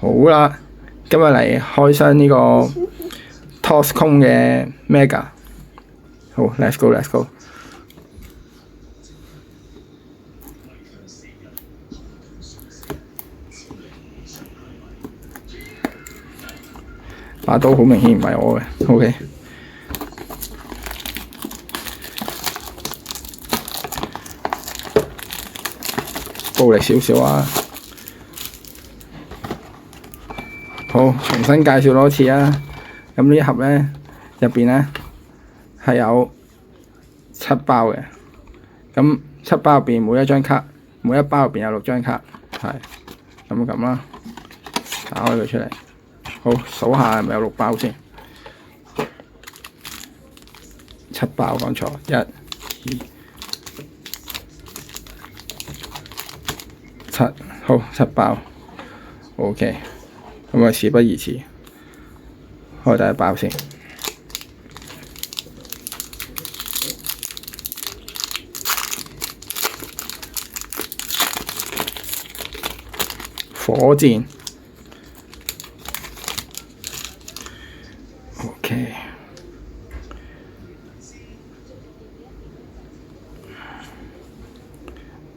好啦，今日嚟開箱呢個 Toscone 嘅 Mega。好 ，let's go，let's go。把刀好明顯唔係我嘅，OK。暴力少少啊！好，重新介紹多次啊！咁呢一盒咧入邊咧係有7包嘅，咁7包入邊每一張卡，每一包入邊有6張卡，係咁啦，打開佢出嚟。好，數下係咪有6包先？7包講錯，1、2、7，好7包 ，OK。咁啊，事不宜遲，開第一包先。火箭 ，OK。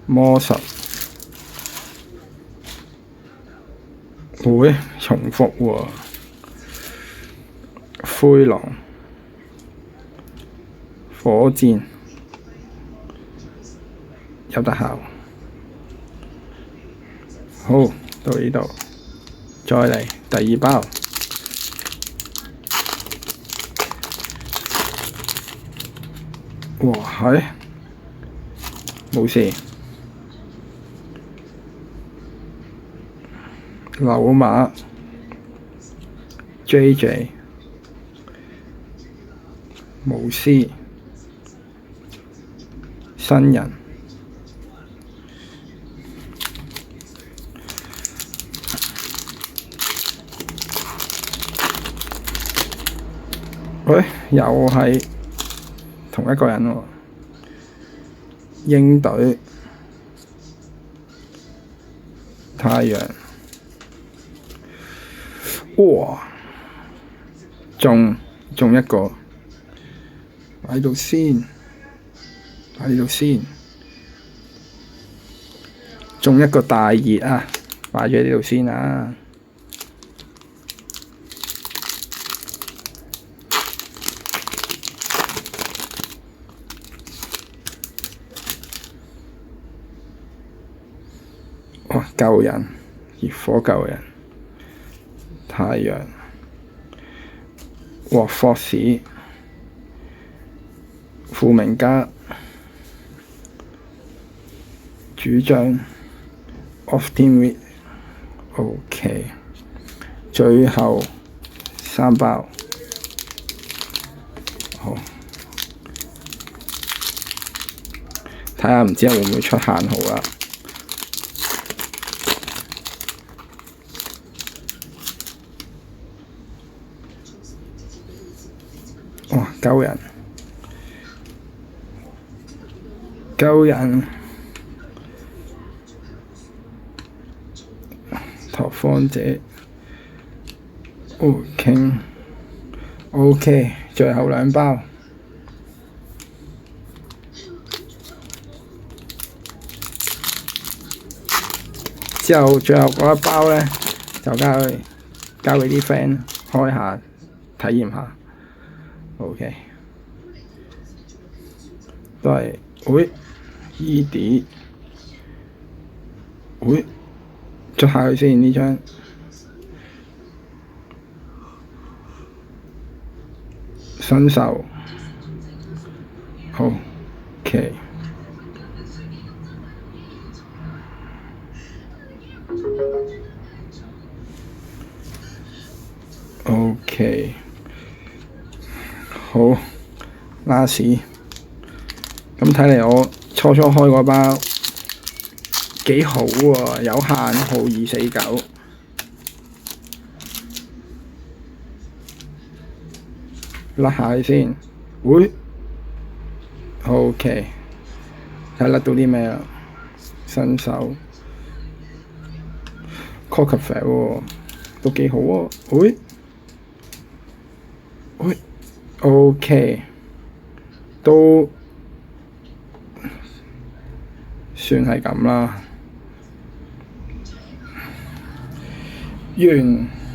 魔術，會重複喎。灰狼，火箭，有特效。好，到呢度，再嚟第二包。哇，係冇事。柳馬 JJ 巫師新人喂，又係同一個人喎，鷹隊太陽。哇！中一個，喺度先，中一個大熱啊！擺咗喺呢度先啊！哇！救人，熱火救人。太陽，哇！霍士，富明加，主將 ，Off Team OK， 最後3包，好，睇下唔知會唔會出限號啦。哇！救人，拓荒者 ，OK，最後2包，之後最後嗰1包咧就交俾啲 friend 開下體驗下。OK， 都係，ED， 捽下佢先呢張，新手，好 OK， 好，last， 咁睇嚟我初開嗰包幾好喎，有限號249，甩下佢先，OK， 睇甩到啲咩啦？新手 Coca 喎。都幾好喎。喂喂 ，OK， 都算係咁啦。完。